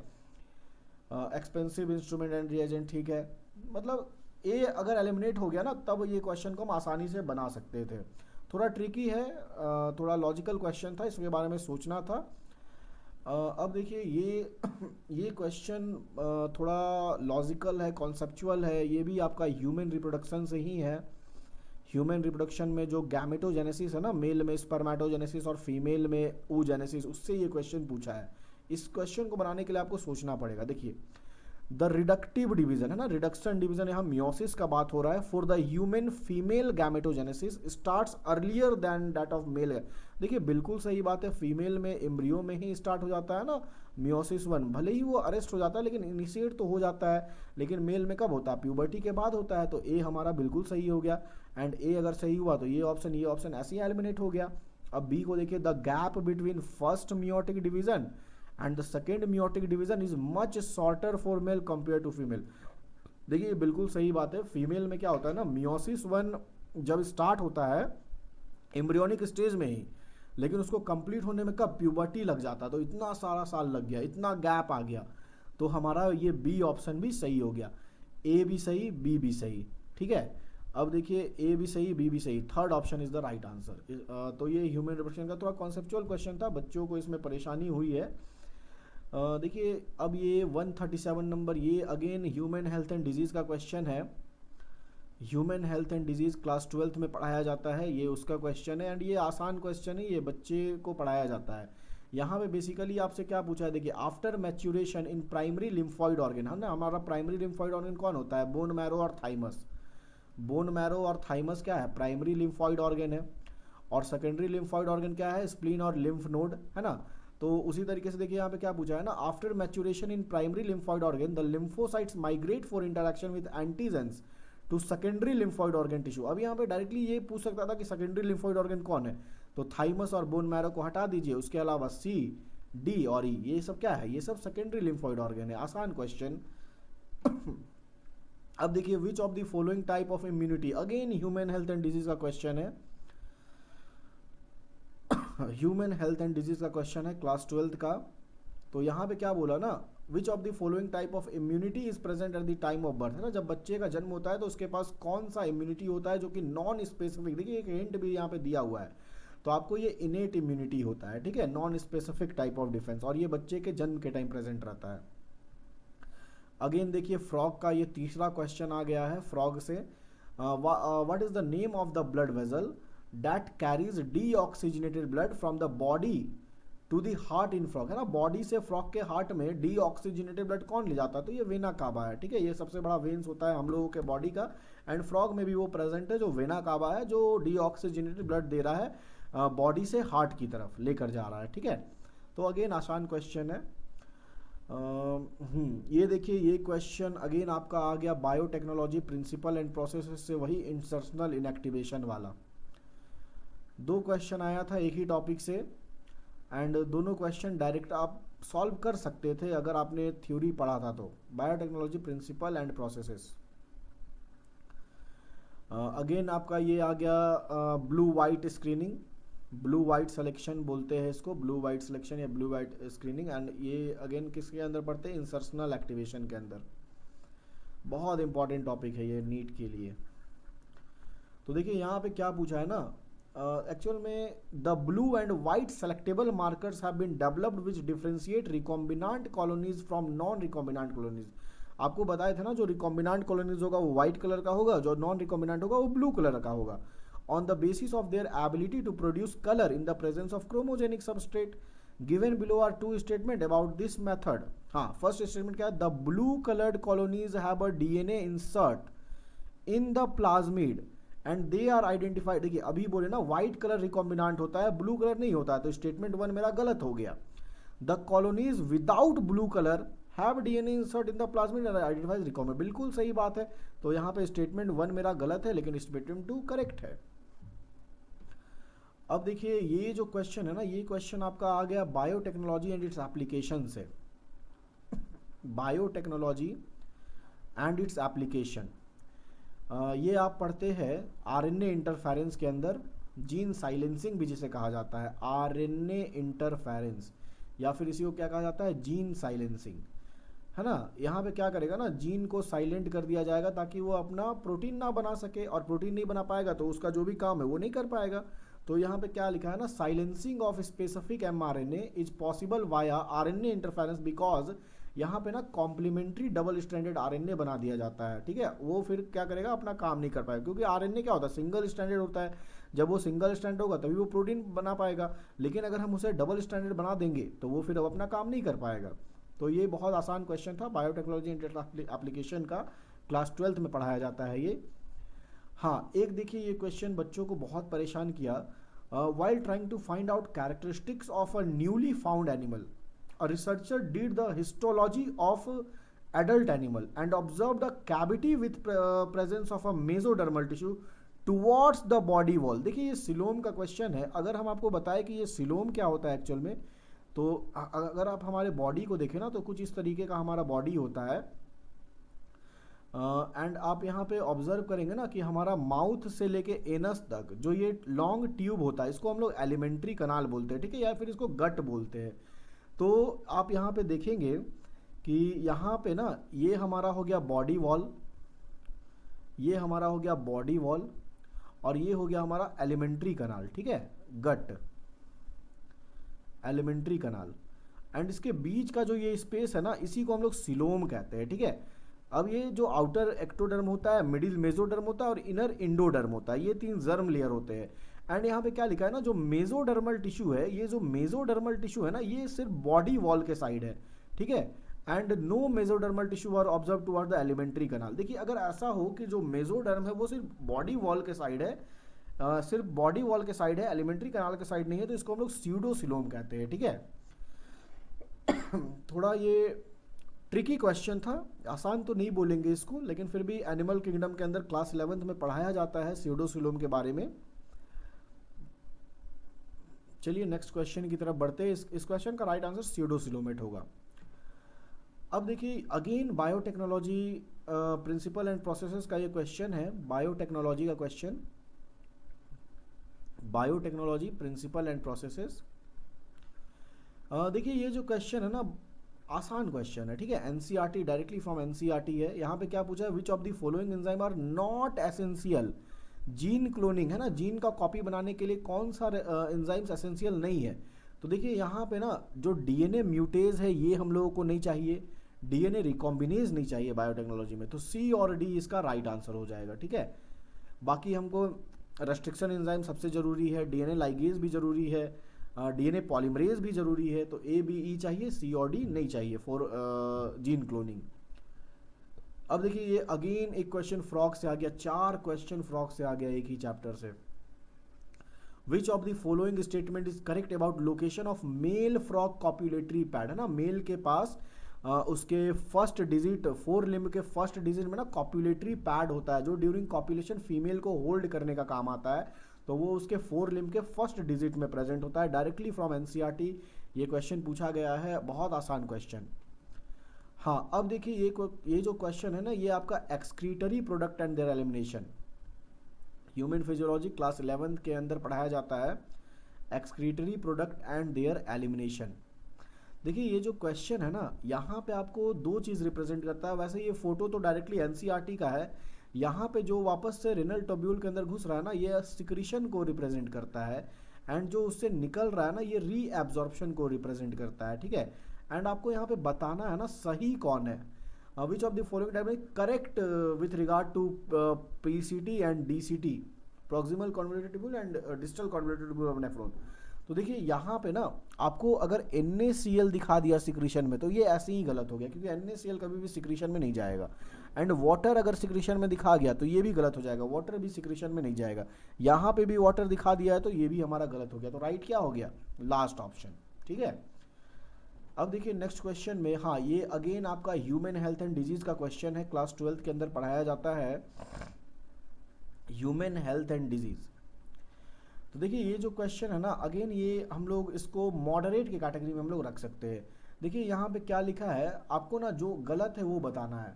एक्सपेंसिव इंस्ट्रूमेंट एंड रिएजेंट, ठीक है, मतलब ए अगर एलिमिनेट हो गया ना, तब ये क्वेश्चन को हम आसानी से बना सकते थे। थोड़ा ट्रिकी है, थोड़ा लॉजिकल क्वेश्चन था, इसके बारे में सोचना था। अब देखिए ये क्वेश्चन थोड़ा लॉजिकल है, कॉन्सेप्चुअल है, ये भी आपका ह्यूमन रिप्रोडक्शन से ही है। ह्यूमन रिप्रोडक्शन में जो गैमेटोजेनेसिस है ना, मेल में स्पर्मेटोजेनेसिस और फीमेल में oogenesis, उससे ये क्वेश्चन पूछा है। इस क्वेश्चन को बनाने के लिए आपको सोचना पड़ेगा। देखिए द रिडक्टिव डिवीजन है ना, रिडक्शन डिवीजन, यहाँ मियोसिस का बात हो रहा है। For the human female gametogenesis starts earlier than that of male. देखिए बिल्कुल सही बात है, फीमेल में एम्ब्रियो में ही स्टार्ट हो जाता है ना मियोसिस 1, भले ही वो अरेस्ट हो जाता है लेकिन इनिशिएट तो हो जाता है, लेकिन मेल में कब होता है, प्यूबर्टी के बाद होता है। तो ए हमारा बिल्कुल सही हो गया, एंड ए अगर सही हुआ तो ये ऑप्शन ऐसे ही एलिमिनेट हो गया। अब बी को देखिए, the gap between first meiotic division and the second meiotic division is much shorter for male compare to female. देखिए बिल्कुल सही बात है, फीमेल में क्या होता है ना, मियोसिस 1 जब स्टार्ट होता है एम्ब्रियोनिक स्टेज में ही, लेकिन उसको कंप्लीट होने में कब, प्यूबर्टी लग जाता है, तो इतना सारा साल लग गया, इतना गैप आ गया, तो हमारा ये बी ऑप्शन भी सही हो गया। ए भी सही, बी भी सही, ठीक है। अब देखिए ए भी सही, बी भी सही, third option is the right answer. तो ये ह्यूमन रिप्रोडक्शन का थोड़ा कॉन्सेप्चुअल क्वेश्चन था, बच्चों को इसमें परेशानी हुई है। देखिए अब ये 137 नंबर, ये again human health and disease का क्वेश्चन है। Human health and disease class 12th में पढ़ाया जाता है, ये उसका क्वेश्चन है, एंड ये आसान क्वेश्चन है, ये बच्चे को पढ़ाया जाता है। यहाँ पे बेसिकली आपसे क्या पूछा है, देखिए आफ्टर मैच्यूरेशन इन प्राइमरी लिम्फॉइड ऑर्गन है ना, हमारा प्राइमरी लिम्फॉइड ऑर्गन कौन होता है, बोन मैरो और थाइमस। बोन मैरो और थाइमस क्या है, प्राइमरी लिम्फॉइड ऑर्गन है। और सेकेंडरी लिम्फॉइड ऑर्गन क्या है, स्प्लीन और लिम्फ नोड, है ना। तो उसी तरीके से देखिए यहाँ पे क्या पूछा है ना, after maturation in primary lymphoid organ the lymphocytes migrate for interaction with antigens to secondary lymphoid organ tissue. अब यहाँ पे डायरेक्टली ये पूछ सकता था कि सेकेंडरी लिम्फॉइड ऑर्गन कौन है, तो थाइमस और बोन मैरो को हटा दीजिए, उसके अलावा सी, डी और ई, ये सब क्या है, ये सब सेकेंडरी लिम्फॉइड ऑर्गन है। आसान क्वेश्चन। अब देखिए विच of the following type of immunity, again human health and disease का क्वेश्चन है। ह्यूमन हेल्थ एंड डिजीज का क्वेश्चन है क्लास 12th का। तो यहाँ पे क्या बोला ना, विच of the following type of immunity is present at the time of birth, है ना। जब बच्चे का जन्म होता है तो उसके पास कौन सा इम्यूनिटी होता है जो कि नॉन स्पेसिफिक, देखिए एक हिंट भी यहाँ पे दिया हुआ है, तो आपको ये इनेट इम्यूनिटी होता है, ठीक है, non specific type of defence, और ये बच्चे के जन्म के टाइम प्रेजेंट रहता है। अगेन देखिए फ्रॉग का ये तीसरा क्वेश्चन आ गया है फ्रॉग से, what is the name of the blood vessel that carries deoxygenated blood from the body to the heart in frog, है ना। बॉडी से फ्रॉग के हार्ट में डीऑक्सीजनेटेड ब्लड कौन ले जाता है, तो ये वेना कावा है, ठीक है। ये सबसे बड़ा वेन्स होता है हम लोगों के बॉडी का, एंड फ्रॉग में भी वो प्रेजेंट है जो वेना कावा है, जो डीऑक्सीजनेटेड ब्लड दे रहा है बॉडी से हार्ट की तरफ लेकर जा रहा है, ठीक है। तो अगेन आसान क्वेश्चन है। ये देखिए ये क्वेश्चन अगेन आपका आ गया बायोटेक्नोलॉजी प्रिंसिपल एंड प्रोसेसेस से, वही इंसर्शनल इनएक्टिवेशन वाला। दो क्वेश्चन आया था एक ही टॉपिक से, एंड दोनों क्वेश्चन डायरेक्ट आप सॉल्व कर सकते थे अगर आपने थ्योरी पढ़ा था तो। Biotechnology principle and processes. Again आपका ये आ गया blue white screening, blue white selection बोलते हैं इसको, ब्लू वाइट सिलेक्शन या ब्लू वाइट स्क्रीनिंग, एंड ये अगेन किसके अंदर पढ़ते हैं, इंसर्शनल एक्टिवेशन के अंदर। बहुत इंपॉर्टेंट टॉपिक है ये नीट के लिए। तो देखिए यहाँ पे क्या पूछा है ना, एक्चुअल में the blue and white selectable markers have been developed which differentiate recombinant colonies from non recombinant colonies. आपको बताया था ना जो रिकॉम्बिनांट कॉलोनीज होगा वो व्हाइट कलर का होगा, जो नॉन रिकॉम्बिनांट होगा वो ब्लू कलर का होगा, on the basis of their ability to produce color in the presence of chromogenic substrate. Given below are two statements about this method. हाँ, first statement क्या है, the blue colored colonies have a DNA insert in the plasmid and they are identified। देखिए अभी बोले ना white color recombinant होता है, blue color नहीं होता है, तो statement 1 मेरा गलत हो गया। The colonies without blue color have DNA insert in the plasmid and identifies recombinant, बिल्कुल सही बात है। तो यहाँ पे statement 1 मेरा गलत है लेकिन statement 2 करेक्ट है। अब देखिए ये जो क्वेश्चन है ना, ये क्वेश्चन आपका आ गया बायोटेक्नोलॉजी एंड इट्स एप्लीकेशन से। बायोटेक्नोलॉजी एंड इट्स एप्लीकेशन, ये आप पढ़ते हैं आरएनए इंटरफेरेंस के अंदर, जीन साइलेंसिंग भी जिसे कहा जाता है, आरएनए इंटरफेरेंस, या फिर इसी को क्या कहा जाता है, जीन साइलेंसिंग, है ना। यहाँ पे क्या करेगा ना, जीन को साइलेंट कर दिया जाएगा ताकि वो अपना प्रोटीन ना बना सके, और प्रोटीन नहीं बना पाएगा तो उसका जो भी काम है वो नहीं कर पाएगा। तो यहाँ पे क्या लिखा है ना, silencing of specific mRNA is possible via RNA interference because यहाँ पे ना कॉम्प्लीमेंट्री डबल स्ट्रैंडेड आरएनए बना दिया जाता है, ठीक है। वो फिर क्या करेगा, अपना काम नहीं कर पाएगा, क्योंकि आरएनए क्या होता है, सिंगल स्ट्रैंडेड होता है। जब वो सिंगल स्ट्रैंड होगा तभी वो प्रोटीन बना पाएगा, लेकिन अगर हम उसे डबल स्ट्रैंडेड बना देंगे तो वो फिर अब अपना काम नहीं कर पाएगा। तो ये बहुत आसान क्वेश्चन था, बायोटेक्नोलॉजी एप्लीकेशन का, क्लास 12th में पढ़ाया जाता है ये। हाँ, एक देखिए ये क्वेश्चन बच्चों को बहुत परेशान किया, while trying to find out characteristics of a newly found animal, a researcher did the histology of adult animal and observed a cavity with presence of a mesodermal tissue towards the body wall। देखिए ये coelom का question है। अगर हम आपको बताएं कि ये सिलोम क्या होता है एक्चुअल में, तो अगर आप हमारे बॉडी को देखें ना तो कुछ इस तरीके का हमारा बॉडी होता है, एंड आप यहाँ पे ऑब्जर्व करेंगे ना कि हमारा माउथ से लेके एनस तक जो ये लॉन्ग ट्यूब होता है इसको हम लोग एलिमेंट्री कनाल बोलते हैं, ठीक है, या फिर इसको गट बोलते हैं। तो आप यहाँ पे देखेंगे कि यहाँ पे ना ये हमारा हो गया बॉडी वॉल, ये हमारा हो गया बॉडी वॉल, और ये हो गया हमारा एलिमेंट्री कनाल, ठीक है, गट, एलिमेंट्री कनाल, एंड इसके बीच का जो ये स्पेस है ना इसी को हम लोग सिलोम कहते हैं, ठीक है। अब ये जो आउटर एक्टोडर्म होता है, मिडिल मेसोडर्म होता है और इनर इंडोडर्म होता है, ये 3 जर्म लेयर होते हैं। एंड यहाँ पे क्या लिखा है ना, जो मेसोडर्मल टिश्यू है, ये जो मेसोडर्मल टिश्यू है ना ये सिर्फ बॉडी वॉल के साइड है, ठीक है, and no mesodermal tissue are observe toward the alimentary canal. देखिए अगर ऐसा हो कि जो मेसोडर्म है वो सिर्फ बॉडी वॉल के साइड है सिर्फ बॉडी वॉल के साइड है, एलिमेंट्री कैनाल के साइड नहीं है, तो इसको हम लोग स्यूडोसिलोम कहते हैं, ठीक है। थोड़ा ये ट्रिकी क्वेश्चन था, आसान तो नहीं बोलेंगे इसको, लेकिन फिर भी एनिमल किंगडम के अंदर क्लास 11th में पढ़ाया जाता है स्यूडोसिलोम के बारे में। चलिए नेक्स्ट क्वेश्चन की तरफ बढ़ते हैं। इस क्वेश्चन का राइट आंसर स्यूडोसिलोमेट होगा। अब देखिए again biotechnology principle and processes का ये क्वेश्चन है, बायोटेक्नोलॉजी का question, biotechnology principle and processes. देखिए ये जो क्वेश्चन है ना आसान क्वेश्चन है, ठीक है, एनसीईआरटी डायरेक्टली फ्रॉम एनसीईआरटी है। यहाँ पे क्या पूछा है, which of the following enzyme are not essential, gene cloning है ना, जीन का कॉपी बनाने के लिए कौन सा एंजाइम्स एसेंशियल नहीं है। तो देखिए यहाँ पे ना जो डीएनए म्यूटेज है ये हम लोगों को नहीं चाहिए, डीएनए रिकॉम्बिनेज नहीं चाहिए बायोटेक्नोलॉजी में, तो सी और डी इसका राइट आंसर हो जाएगा, ठीक है। बाकी हमको रेस्ट्रिक्शन एंजाइम सबसे ज़रूरी है, डीएनए लाइगेज भी ज़रूरी है, डीएनए पॉलीमरेज भी ज़रूरी है, तो ए बी ई चाहिए, सी और डी नहीं चाहिए फॉर जीन क्लोनिंग। अब देखिए ये अगेन एक क्वेश्चन फ्रॉग से आ गया, 4 क्वेश्चन फ्रॉग से आ गया एक ही चैप्टर से। विच of the following statement is correct about location of male frog copulatory pad, है ना, मेल के पास उसके फर्स्ट डिजिट, 4 लिम्ब के फर्स्ट डिजिट में ना कॉपुलेटरी पैड होता है जो ड्यूरिंग कॉपुलेशन फीमेल को होल्ड करने का काम आता है, तो वो उसके 4 लिम्ब के फर्स्ट डिजिट में प्रेजेंट होता है। डायरेक्टली फ्रॉम एनसीईआरटी ये क्वेश्चन पूछा गया है, बहुत आसान क्वेश्चन। हाँ अब देखिए ये जो क्वेश्चन है ना ये आपका excretory product and there elimination, human physiology class 11th के अंदर पढ़ाया जाता है, excretory product and there elimination. देखिए ये जो क्वेश्चन है ना यहाँ पे आपको 2 चीज़ रिप्रेजेंट करता है। वैसे ये फोटो तो डायरेक्टली एनसीईआरटी का है, यहाँ पे जो वापस से रिनल टोब्यूल के अंदर घुस रहा है ना ये सिक्रीशन को रिप्रेजेंट करता है, एंड जो उससे निकल रहा है ना ये रीएब्जॉर्प्शन को रिप्रेजेंट करता है, ठीक है। एंड आपको यहाँ पे बताना है ना सही कौन है, which of the following type में correct with regard to PCT and DCT, proximal convoluted tubule and distal convoluted tubule of nephron. तो देखिए यहाँ पे ना आपको अगर NaCl दिखा दिया सिक्रीशन में तो ये ऐसे ही गलत हो गया, क्योंकि NaCl कभी भी सिक्रीशन में नहीं जाएगा। एंड वाटर अगर सिक्रीशन में दिखा गया तो ये भी गलत हो जाएगा, वाटर भी सिक्रीशन में नहीं जाएगा। यहाँ पे भी वाटर दिखा दिया है तो ये भी हमारा गलत हो गया, तो राइट क्या हो गया, लास्ट ऑप्शन, ठीक है। अब देखिए नेक्स्ट क्वेश्चन में, हाँ ये अगेन आपका ह्यूमन हेल्थ एंड डिजीज का क्वेश्चन है, क्लास 12th के अंदर पढ़ाया जाता है ह्यूमन हेल्थ एंड डिजीज। तो देखिए ये जो क्वेश्चन है ना अगेन ये हम लोग इसको मॉडरेट की कैटेगरी में हम लोग रख सकते हैं। देखिए यहाँ पे क्या लिखा है, आपको ना जो गलत है वो बताना है।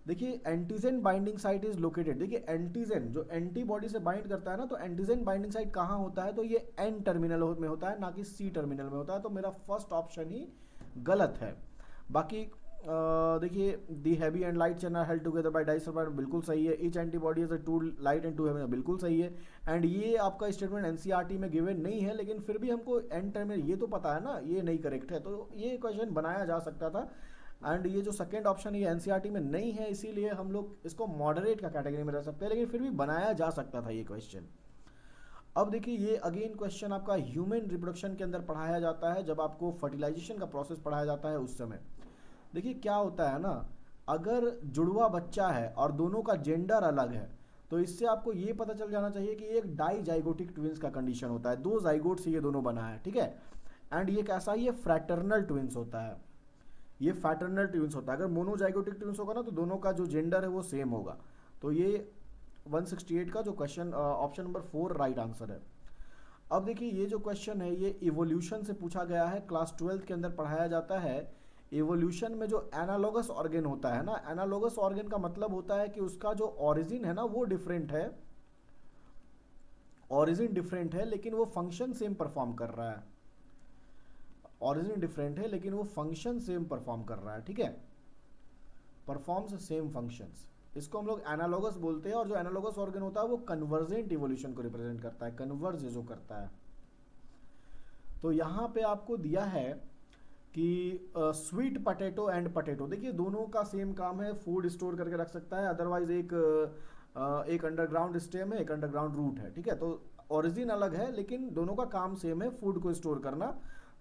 देखिए antigen binding site is located, देखिए एंटीजन जो एंटीबॉडी से बाइंड करता है ना, तो एंटीजन बाइंडिंग साइट कहाँ होता है, तो ये एन टर्मिनल में होता है, ना कि सी टर्मिनल में होता है, तो मेरा फर्स्ट ऑप्शन ही गलत है। बाकी देखिए the heavy and light chain are held together by disulphide, बिल्कुल सही है। Each antibody is a two light and two heavy, बिल्कुल सही है। एंड ये आपका स्टेटमेंट एनसीईआरटी में गिवन नहीं है, लेकिन फिर भी हमको एंड टर्म में ये तो पता है ना ये नहीं करेक्ट है, तो ये क्वेश्चन बनाया जा सकता था। एंड ये जो सेकेंड ऑप्शन है ये एनसीईआरटी में नहीं है, इसीलिए हम लोग इसको मॉडरेट का कैटेगरी में रख सकते हैं, लेकिन फिर भी बनाया जा सकता था ये क्वेश्चन। अब देखिए ये अगेन क्वेश्चन आपका ह्यूमन रिप्रोडक्शन के अंदर पढ़ाया जाता है, जब आपको फर्टिलाइजेशन का प्रोसेस पढ़ाया जाता है उस समय। देखिए क्या होता है ना, अगर जुड़वा बच्चा है और दोनों का जेंडर अलग है तो इससे आपको ये पता चल जाना चाहिए कि एक डाइजाइगोटिक ट्विंस का कंडीशन होता है, 2 जाइगोट से ये दोनों बना है, ठीक है। एंड ये कैसा, ये फ्रैटर्नल ट्विंस होता है, ये फ्रैटर्नल ट्विंस होता है। अगर मोनोजाइगोटिक ट्विंस होगा ना तो दोनों का जो जेंडर है वो सेम होगा। तो ये 168 का जो question option number 4 right answer है। अब देखिए ये जो क्वेश्चन है ये इवोल्यूशन से पूछा गया है, क्लास 12th के अंदर पढ़ाया जाता है। इवोल्यूशन में जो एनालॉगस ऑर्गन होता है ना, एनालॉगस ऑर्गन का मतलब होता है कि उसका जो ओरिजिन है ना वो डिफरेंट है, ओरिजिन डिफरेंट है लेकिन वो फंक्शन सेम परफॉर्म कर रहा है, ओरिजिन डिफरेंट है लेकिन वो फंक्शन सेम परफॉर्म कर रहा है, ठीक है, परफॉर्म्स सेम फंक्शंस, इसको हम लोग एनालॉगस बोलते हैं। और जो एनालॉगस ऑर्गन होता है वो कन्वर्जेंट इवोल्यूशन को रिप्रेजेंट करता है, कन्वर्ज जो करता है। तो यहाँ पे आपको दिया है कि स्वीट पटेटो एंड पटेटो, देखिए दोनों का सेम काम है, फूड स्टोर करके रख सकता है, अदरवाइज एक अंडरग्राउंड स्टेम है, एक अंडरग्राउंड रूट है, ठीक है। तो ओरिजिन अलग है लेकिन दोनों का काम सेम है, फूड को स्टोर करना।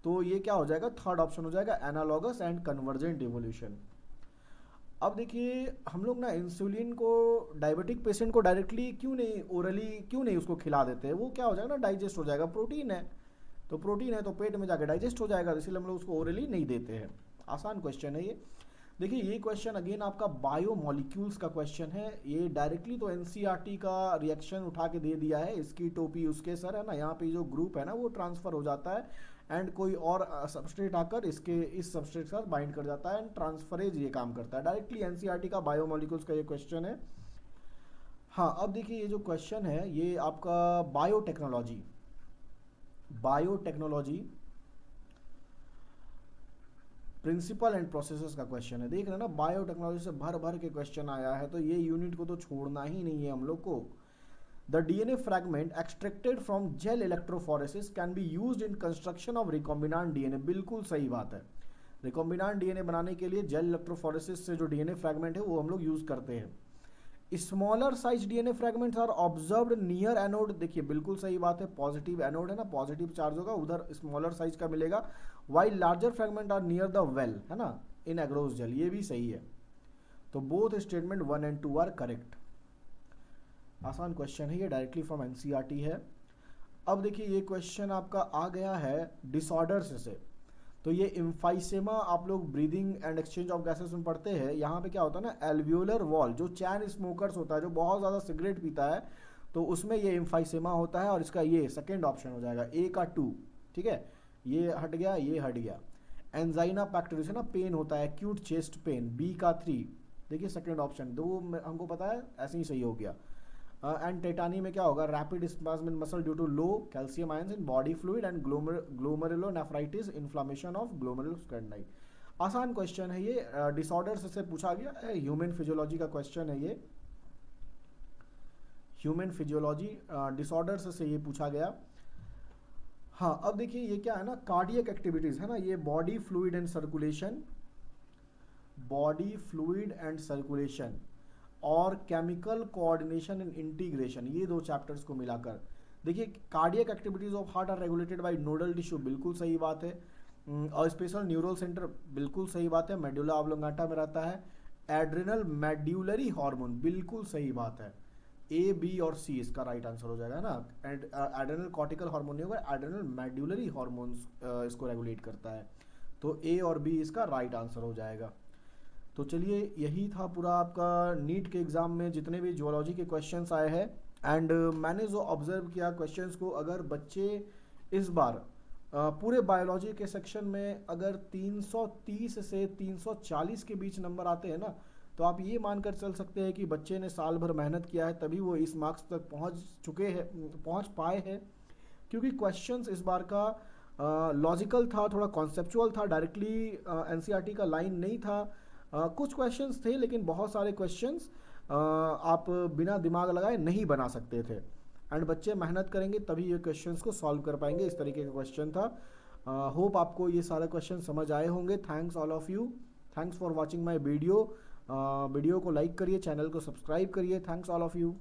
तो ये क्या हो जाएगा, थर्ड ऑप्शन हो जाएगा, एनालॉगस एंड कन्वर्जेंट इवोल्यूशन। अब देखिए हम लोग ना इंसुलिन को डायबिटिक पेशेंट को डायरेक्टली क्यों नहीं, ओरली क्यों नहीं उसको खिला देते हैं, वो क्या हो जाएगा ना, डाइजेस्ट हो जाएगा, प्रोटीन है, तो प्रोटीन है तो पेट में जाकर डाइजेस्ट हो जाएगा, इसलिए हम लोग उसको ओरली नहीं देते हैं। आसान क्वेश्चन है ये। देखिए ये क्वेश्चन अगेन आपका बायोमोलिक्यूल्स का क्वेश्चन है, ये डायरेक्टली तो एनसीईआरटी का रिएक्शन उठा के दे दिया है, इसकी टोपी उसके सर है ना, यहाँ पे जो ग्रुप है ना वो ट्रांसफर हो जाता है एंड कोई और सबस्ट्रेट आकर इसके इस सबस्ट्रेट के साथ बाइंड कर जाता है एंड ट्रांसफरेज ये काम करता है, डायरेक्टली एनसीईआरटी का बायोमोलिक्यूल्स का ये क्वेश्चन है। हाँ अब देखिए ये जो क्वेश्चन है ये आपका biotechnology, biotechnology principle and processes का क्वेश्चन है। देख रहे हैं ना, बायोटेक्नोलॉजी से भर भर के क्वेश्चन आया है, तो ये यूनिट को तो छोड़ना ही नहीं है हम लोग को। The DNA fragment extracted from gel electrophoresis can be used in construction of recombinant DNA, बिल्कुल सही बात है। रिकॉम्बिनांट डीएनए बनाने के लिए जेल इलेक्ट्रोफोरेसिस से जो डीएनए फ्रैगमेंट है वो हम लोग यूज करते हैं। Smaller size DNA fragments are observed near anode, देखिए बिल्कुल सही बात है, पॉजिटिव एनोड है ना, पॉजिटिव चार्ज होगा उधर स्मॉलर साइज का मिलेगा, while larger fragment are near the well, है ना, इन एग्रोस जेल, ये भी सही है। तो both statement 1 and 2 are correct. आसान क्वेश्चन है ये, डायरेक्टली फ्रॉम एनसीईआरटी है। अब देखिए ये क्वेश्चन आपका आ गया है डिसऑर्डर्स से, तो ये इम्फाइसेमा आप लोग breathing and exchange of gases में पढ़ते हैं, यहाँ पे क्या होता है ना, एल्वियोलर वॉल, जो चैन स्मोकर्स होता है, जो बहुत ज़्यादा सिगरेट पीता है, तो उसमें ये इम्फाइसेमा होता है, और इसका ये सेकेंड ऑप्शन हो जाएगा, ए का 2, ठीक है, ये हट गया, ये हट गया। एंजाइना पैक्टोरिस है ना, पेन होता है, एक्यूट चेस्ट पेन, बी का 3, देखिए सेकेंड ऑप्शन, दो हमको पता है, ऐसे ही सही हो गया। एंड टेटानी में क्या होगा, rapid spasm in muscle due to low calcium ions in body fluid and glomerulonephritis, inflammation of glomeruli. आसान क्वेश्चन है ये, डिसऑर्डर से पूछा गया, ह्यूमन फिजियोलॉजी का क्वेश्चन है ये, ह्यूमन फिजियोलॉजी डिसऑर्डर से ये पूछा गया। हाँ अब देखिए ये क्या है ना, कार्डियक एक्टिविटीज है ना, ये body fluid and circulation, body fluid and circulation और केमिकल कोऑर्डिनेशन एंड इंटीग्रेशन, ये दो चैप्टर्स को मिलाकर। देखिए cardiac activities of heart are regulated by nodal tissue, बिल्कुल सही बात है, और स्पेशल न्यूरल सेंटर, बिल्कुल सही बात है, मेडुला ऑब्लोंगाटा में रहता है। एड्रिनल मेड्यूलरी हार्मोन, बिल्कुल सही बात है, ए बी और सी इसका राइट आंसर हो जाएगा ना। एड्रिनल कॉर्टिकल हार्मोन नहीं होगा, एड्रिनल मेड्यूलरी हार्मोन्स इसको रेगुलेट करता है, तो ए और बी इसका राइट आंसर हो जाएगा। तो चलिए यही था पूरा आपका नीट के एग्ज़ाम में जितने भी जियोलॉजी के क्वेश्चंस आए हैं, एंड मैंने जो ऑब्जर्व किया क्वेश्चंस को, अगर बच्चे इस बार पूरे बायोलॉजी के सेक्शन में अगर 330 से 340 के बीच नंबर आते हैं ना, तो आप ये मानकर चल सकते हैं कि बच्चे ने साल भर मेहनत किया है, तभी वो इस मार्क्स तक पहुँच पाए हैं, क्योंकि क्वेश्चंस इस बार का लॉजिकल था, थोड़ा कॉन्सेप्चुअल था, डायरेक्टली एनसीईआरटी का लाइन नहीं था। कुछ क्वेश्चंस थे लेकिन बहुत सारे क्वेश्चंस आप बिना दिमाग लगाए नहीं बना सकते थे, एंड बच्चे मेहनत करेंगे तभी ये क्वेश्चंस को सॉल्व कर पाएंगे, इस तरीके का क्वेश्चन था। होप आपको ये सारे क्वेश्चन समझ आए होंगे। Thanks all of you, thanks for watching my video. Video को लाइक करिए, चैनल को सब्सक्राइब करिए। Thanks all of you.